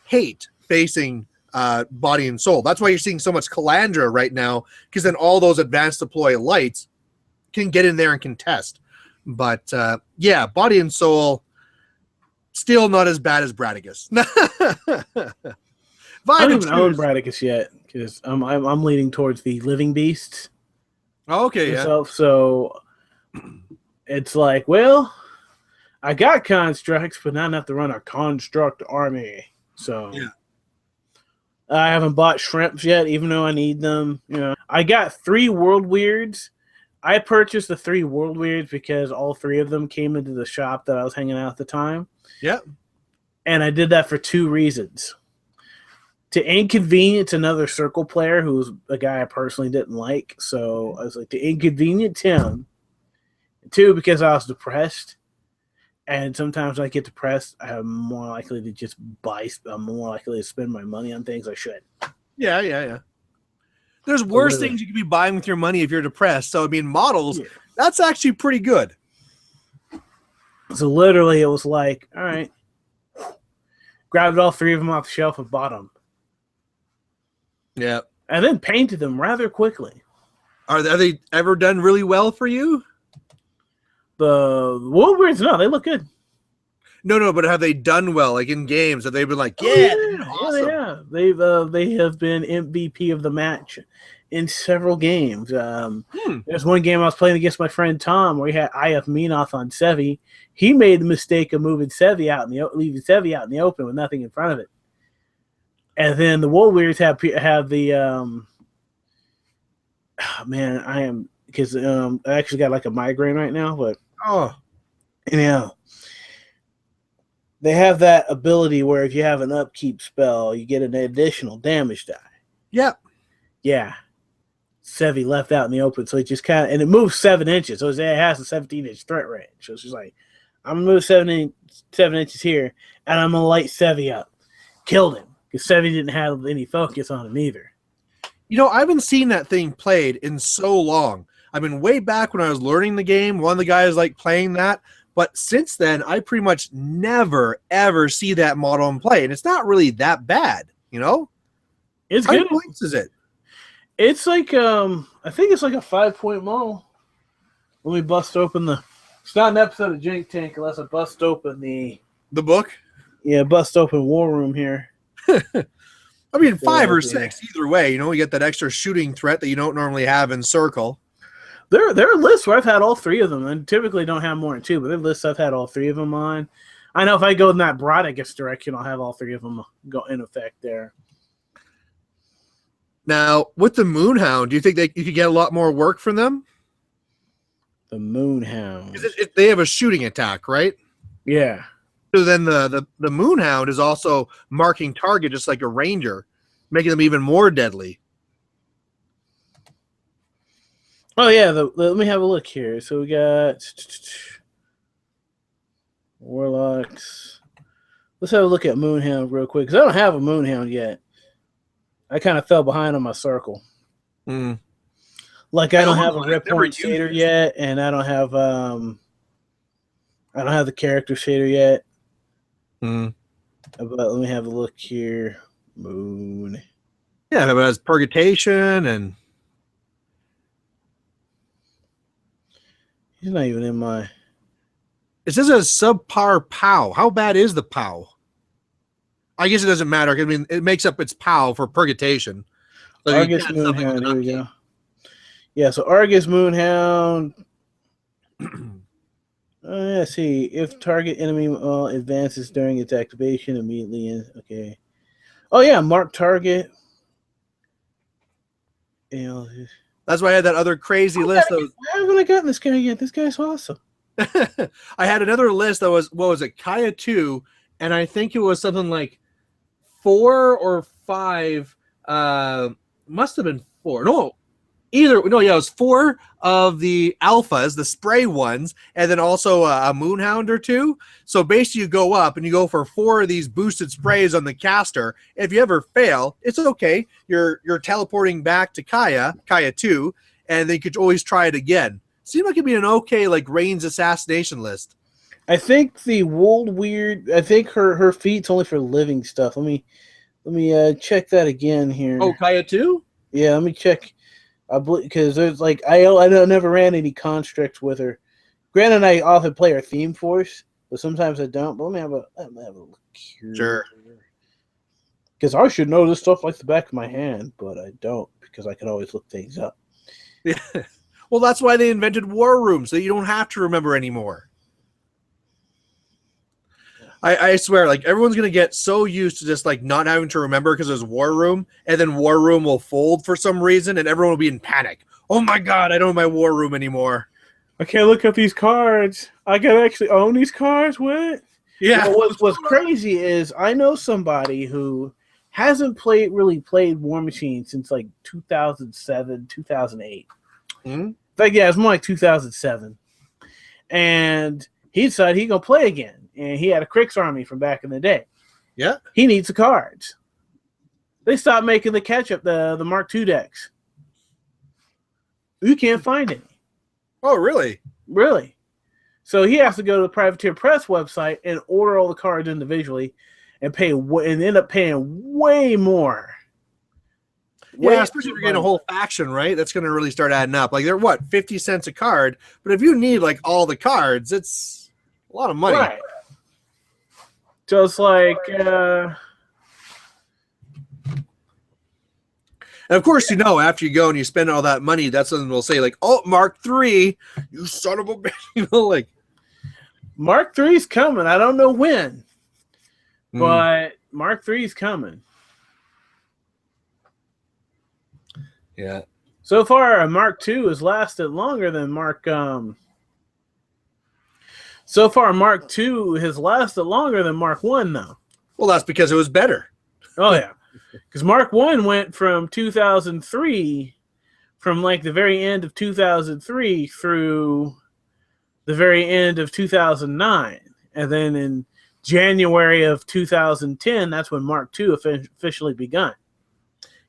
hate facing Body and Soul. That's why you're seeing so much Calandra right now, because then all those advanced deploy lights can get in there and contest. But Body and Soul still not as bad as Bradigus. I don't even own Bradigus yet, because I'm leaning towards the Living Beast. Oh, okay, myself, yeah. So it's like, well, I got constructs, but not enough to run a construct army. So Yeah. I haven't bought shrimps yet, even though I need them. You know, I got 3 world weirds. I purchased the 3 world weirds because all 3 of them came into the shop that I was hanging out at the time. Yep. And I did that for 2 reasons. To inconvenience another circle player who was a guy I personally didn't like. So I was like, to inconvenience him. 2, because I was depressed. And sometimes when I get depressed, I'm more likely to just I'm more likely to spend my money on things I should. Yeah. There's worse things you could be buying with your money if you're depressed. So, I mean, models, that's actually pretty good. So literally it was like, all right, grabbed all 3 of them off the shelf and bought them. Yeah. And then painted them rather quickly. Are they ever done really well for you? The World Weirds, no, they look good. No, but have they done well, like in games? Have they been like, yeah, awesome? Yeah, they have been MVP of the match in several games. There's one game I was playing against my friend Tom where he had IF Minoth on Sevi. He made the mistake of moving Sevi out leaving Sevi out in the open with nothing in front of it. And then the World Weirds have the because I actually got like a migraine right now, but they have that ability where if you have an upkeep spell, you get an additional damage die. Yep. Yeah. Sevi left out in the open, so it just kind of, and it moves 7 inches, so it has a 17-inch threat range. So it's just like, I'm gonna move 7 inches here, and I'm gonna light Sevi up. Killed him. Because Sevi didn't have any focus on him either. You know, I haven't seen that thing played in so long. I mean, way back when I was learning the game, one of the guys like playing that. But since then, I pretty much never, ever see that model in play. And it's not really that bad, you know? It's How good. many points is it? It's like, I think it's like a 5-point model. Let me bust open it's not an episode of Jank Tank unless I bust open the book? Yeah, bust open War Room here. I mean, 5 or 6, either way. You know, you get that extra shooting threat that you don't normally have in Circle. There are lists where I've had all 3 of them, and typically don't have more than 2, but there are lists I've had all 3 of them on. I know if I go in that Brodicus direction, I'll have all 3 of them go in effect there. Now, with the Moonhound, do you think you could get a lot more work from them? The Moonhound. They have a shooting attack, right? Yeah. So then the Moonhound is also marking target just like a ranger, making them even more deadly. Oh, yeah. Let me have a look here. So we got Warlocks. Let's have a look at Moonhound real quick, because I don't have a Moonhound yet. I kind of fell behind on my circle. Like I don't have a Rip Horn shader yet, and I don't have the character shader yet. But let me have a look here. Moon. Yeah, but it has Purgation and he's not even in my. It says a subpar POW. How bad is the POW? I guess it doesn't matter. I mean, it makes up its POW for Purgation. So Argus Moonhound. Here we go. Yeah, so Argus Moonhound. Let's see. If target enemy advances during its activation, immediately. Okay. Oh, yeah, mark target. That's why I had that other crazy list. Why haven't I gotten this guy yet? This guy's awesome. I had another list that was, what was it, Kaya 2, and I think it was something like 4 or 5, must have been 4. It was 4 of the alphas, the spray ones, and then also a Moonhound or 2. So basically you go up and you go for 4 of these boosted sprays on the caster. If you ever fail, it's okay. You're teleporting back to Kaya 2, and then you could always try it again. Seemed like it'd be an okay like range assassination list. I think the World Weird. I think her feat's only for living stuff. Let me check that again here. Oh, Kaya 2? Yeah, let me check. Because there's like I never ran any constructs with her. Granted, I often play her theme force, but sometimes I don't. But let me have a look here. Sure. Because I should know this stuff like the back of my hand, but I don't because I can always look things up. Yeah. Well, that's why they invented War Room, so you don't have to remember anymore. I swear, like everyone's gonna get so used to just like not having to remember because there's War Room, and then War Room will fold for some reason, and everyone will be in panic. Oh my god, I don't have my War Room anymore. I can't look up these cards. I can actually own these cards. What? Yeah. Well, what's crazy is I know somebody who hasn't really played War Machine since like 2007, 2008. In fact, yeah, it's more like 2007. And he decided he's gonna play again. And he had a Krix army from back in the day. Yeah. He needs the cards. They stopped making the catch-up, the Mark II decks. You can't find any. Oh, really? Really. So he has to go to the Privateer Press website and order all the cards individually and end up paying way more. Yeah, especially if you're getting a whole faction, right? That's going to really start adding up. Like they're what, 50 cents a card? But if you need like all the cards, it's a lot of money. Right. So it's like and of course, you know, after you go and you spend all that money, that's when they'll say like, "Oh, Mark III, you son of a bitch," you know, like Mark III's coming. I don't know when, but Mark III's coming. Yeah. So far, Mark II has lasted longer than Mark. So far, Mark II has lasted longer than Mark I, though. Well, that's because it was better. Oh yeah, because Mark I went from 2003, from like the very end of 2003 through the very end of 2009, and then in January of 2010, that's when Mark II officially begun.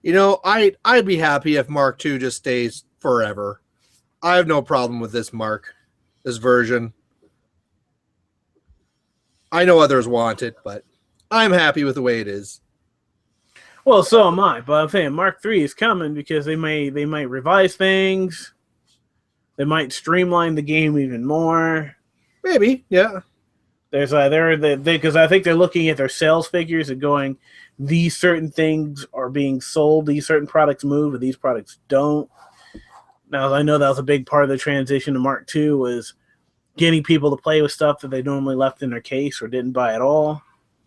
You know, I'd be happy if Mark II just stays forever. I have no problem with this version. I know others want it, but I'm happy with the way it is. Well, so am I. But I'm saying Mark III is coming because they might revise things. They might streamline the game even more. Maybe, yeah. There's because I think they're looking at their sales figures and going, these certain things are being sold, these certain products move, and these products don't. Now, I know that was a big part of the transition to Mark II was getting people to play with stuff that they normally left in their case or didn't buy at all.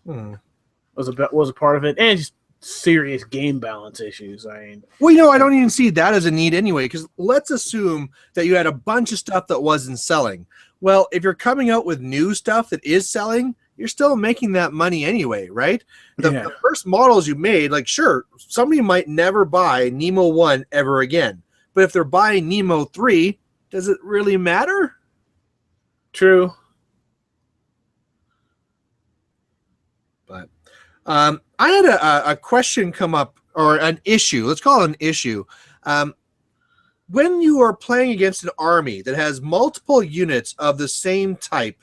Was a part of it, and just serious game balance issues. I mean, well, you know, I don't even see that as a need anyway. Because let's assume that you had a bunch of stuff that wasn't selling. Well, if you're coming out with new stuff that is selling, you're still making that money anyway, right? The first models you made, like, sure, somebody might never buy Nemo 1 ever again, but if they're buying Nemo 3, does it really matter? True. But I had a question come up, or an issue. Let's call it an issue. When you are playing against an army that has multiple units of the same type,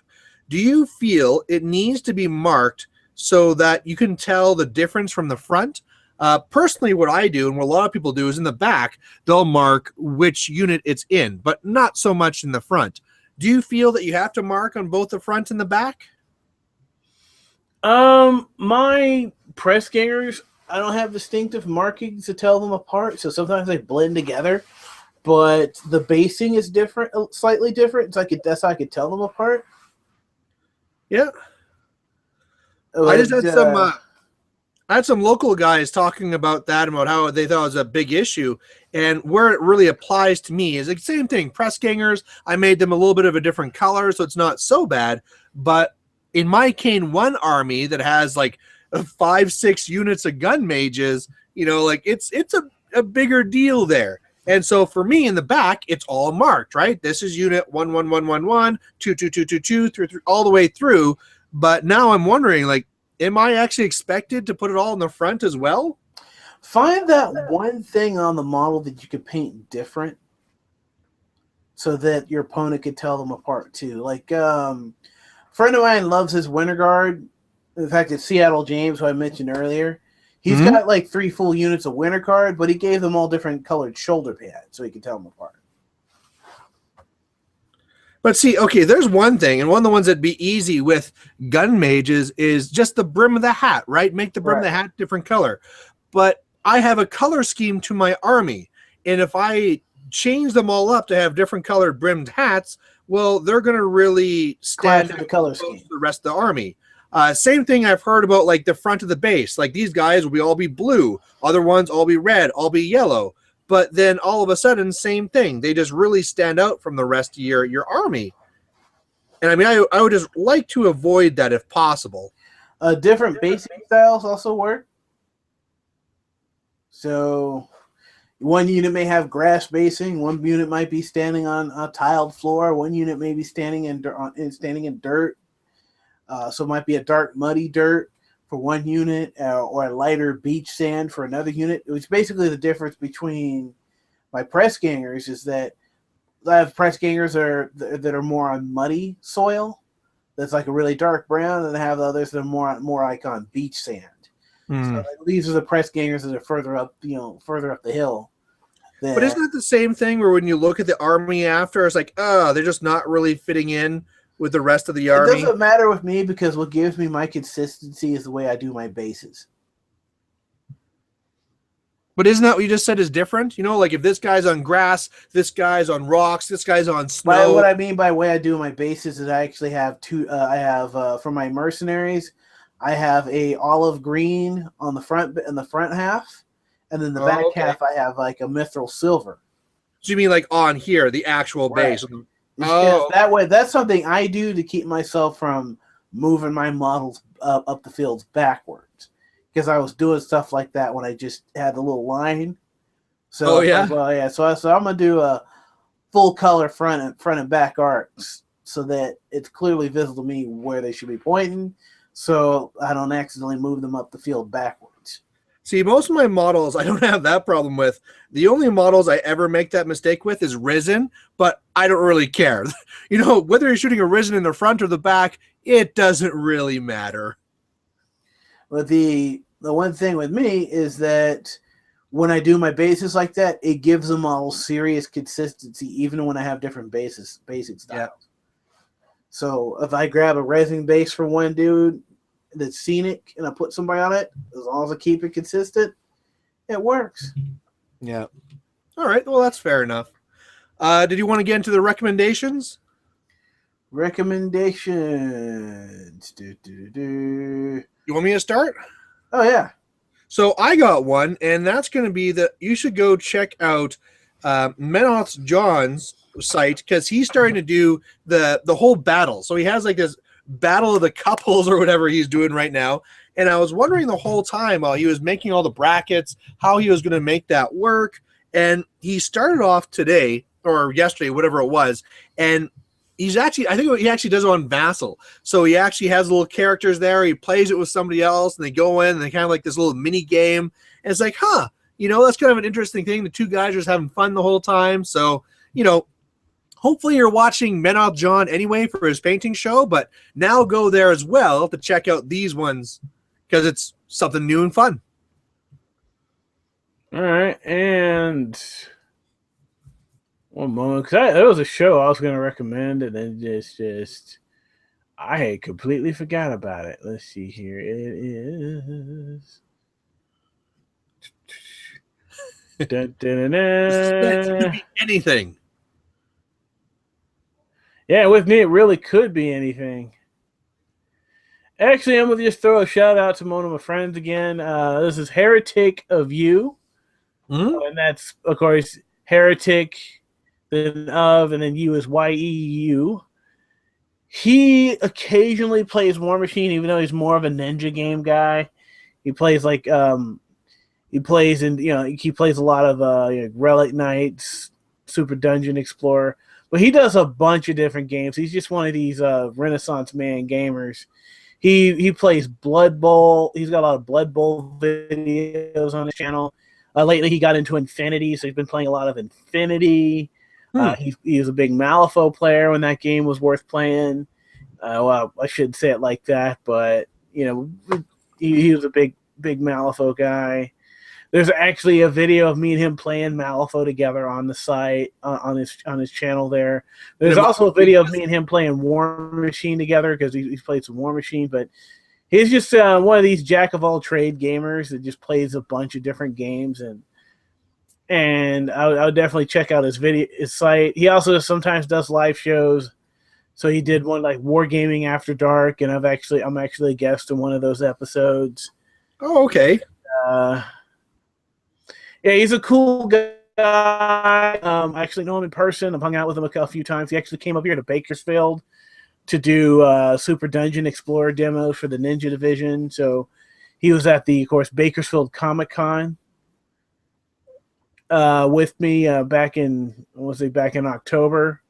do you feel it needs to be marked so that you can tell the difference from the front? Personally, what I do and what a lot of people do is in the back, they'll mark which unit it's in, but not so much in the front. Do you feel that you have to mark on both the front and the back? My press gangers, I don't have distinctive markings to tell them apart, so sometimes they blend together, but the basing is different, slightly different, so that's how I could tell them apart. Yeah. I just had I had some local guys talking about that, about how they thought it was a big issue, and where it really applies to me is the same thing. Press gangers, I made them a little bit of a different color, so it's not so bad. But in my Kane 1 army that has like 5-6 units of gun mages, you know, like it's a bigger deal there. And so for me in the back, it's all marked, right? This is unit 11111, 22222, 3 all the way through. But now I'm wondering, like, am I actually expected to put it all in the front as well? Find that one thing on the model that you could paint different so that your opponent could tell them apart too. Like, a friend of mine loves his Winter Guard. In fact, it's Seattle James, who I mentioned earlier. He's got like 3 full units of Winter Guard, but he gave them all different colored shoulder pads so he could tell them apart. But see, okay, there's one thing, and one of the ones that'd be easy with gun mages is just the brim of the hat, right? Make the brim of the hat different color. But I have a color scheme to my army, and if I change them all up to have different colored brimmed hats, well, they're going to really stand out the color scheme. The rest of the army. Same thing I've heard about like the front of the base. Like these guys will all be blue, other ones all be red, all be yellow. But then all of a sudden, same thing. They just really stand out from the rest of your army. And I mean, I would just like to avoid that if possible. Different basic styles also work. So one unit may have grass basing. One unit might be standing on a tiled floor. One unit may be standing in dirt. So it might be a dark, muddy dirt for one unit, or a lighter beach sand for another unit. It was basically the difference between my press gangers is that I have press gangers that are more on muddy soil. That's like a really dark brown, and I have the others that are more like on beach sand. So these are the press gangers that are further up the hill. But isn't that the same thing where when you look at the army after, it's like, they're just not really fitting in with the rest of the army? It doesn't matter with me because what gives me my consistency is the way I do my bases. But isn't that what you just said is different? You know, like if this guy's on grass, this guy's on rocks, this guy's on snow. What I mean by way I do my bases is I actually have two. I have for my mercenaries, I have a olive green on the front half, and then the back half I have like a mithril silver. So you mean like on here, the actual base? That way, that's something I do to keep myself from moving my models up the fields backwards. Because I was doing stuff like that when I just had the little line. So So I'm gonna do a full color front and back arcs so that it's clearly visible to me where they should be pointing, so I don't accidentally move them up the field backwards. See, most of my models I don't have that problem with. The only models I ever make that mistake with is Risen, but I don't really care. You know, whether you're shooting a Risen in the front or the back, it doesn't really matter. But the one thing with me is that when I do my bases like that, it gives them all serious consistency, even when I have different basic styles. Yeah. So if I grab a resin base for one dude that's scenic and I put somebody on it, as long as I keep it consistent, it works. Yeah. All right. Well, that's fair enough. Did you want to get into the recommendations? Recommendations. You want me to start? Oh, yeah. So I got one, and that's going to be that you should go check out Menoth's John's site, because he's starting to do the whole battle. So he has like this battle of the couples or whatever he's doing right now. And I was wondering the whole time while he was making all the brackets, how he was going to make that work. And he started off today or yesterday, whatever it was, and I think he actually does it on Vassal. So he actually has little characters there. He plays it with somebody else, and they go in, and they kind of like this little mini game. And it's like, that's kind of an interesting thing. The two guys are just having fun the whole time. So, hopefully you're watching Menoth John anyway for his painting show, but now go there as well to check out these ones because it's something new and fun. All right, and one moment, because there was a show I was going to recommend, and then just I had completely forgot about it. Let's see here. It is. Dun, dun, dun, dun. Could be anything. Yeah, with me, it really could be anything. Actually, I'm going to just throw a shout out to one of my friends again. This is Heretic of You. And that's, of course, Heretic, then of, and then U is YEU. He occasionally plays War Machine, even though he's more of a ninja game guy. He plays like he plays a lot of Relic Knights, Super Dungeon Explorer, but he does a bunch of different games. He's just one of these Renaissance man gamers. He plays Blood Bowl. He's got a lot of Blood Bowl videos on his channel. Lately, he got into Infinity, so he's been playing a lot of Infinity. He was a big Malifaux player when that game was worth playing. Well, I shouldn't say it like that, but he was a big Malifaux guy. There's actually a video of me and him playing Malifaux together on the site on his channel there. There's also a video of me and him playing War Machine together because he's played some War Machine, but he's just one of these jack of all trade gamers that just plays a bunch of different games, and I would definitely check out his site. He also sometimes does live shows So he did one like Wargaming After Dark, and I'm actually a guest in one of those episodes. Oh, okay. Yeah, he's a cool guy. I actually know him in person. I've hung out with him a few times. He actually came up here to Bakersfield to do Super Dungeon Explorer demos for the Ninja Division. So he was at the, of course, Bakersfield Comic Con with me back in October,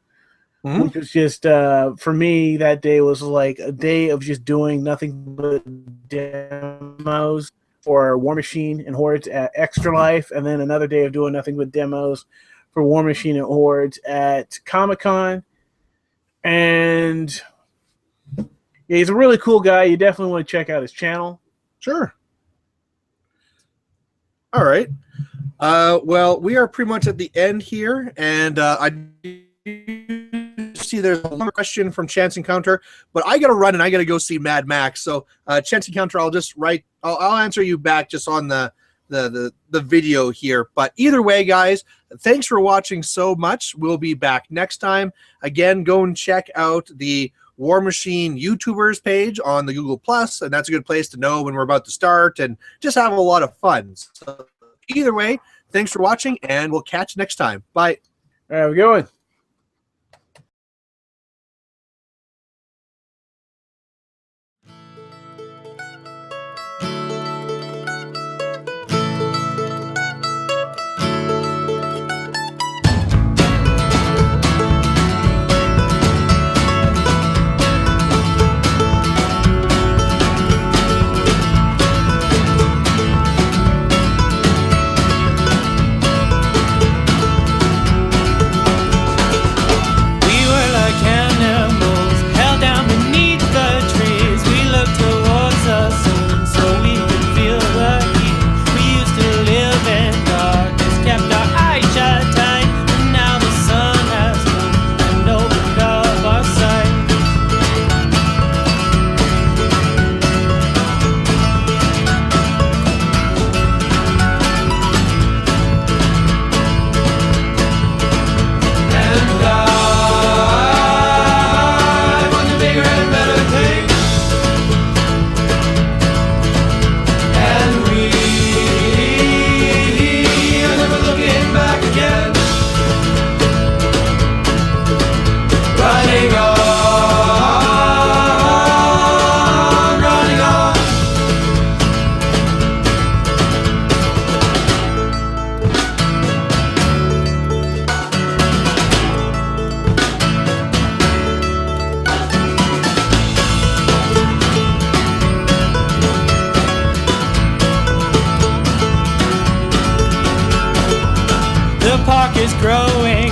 which was just for me, that day was like a day of just doing nothing but demos for War Machine and Hordes at Extra Life, and then another day of doing nothing but demos for War Machine and Hordes at Comic Con. And yeah, he's a really cool guy. You definitely want to check out his channel. Sure. All right. Well, we are pretty much at the end here, and I see there's one more question from Chance Encounter, but I got to run and I got to go see Mad Max. So, Chance Encounter, I'll answer you back just on the video here. But either way, guys, thanks for watching so much. We'll be back next time. Again, go and check out the War Machine YouTubers page on the Google Plus, and that's a good place to know when we're about to start and just have a lot of fun. So either way, thanks for watching, and we'll catch you next time. Bye. All right, we're going. Is growing.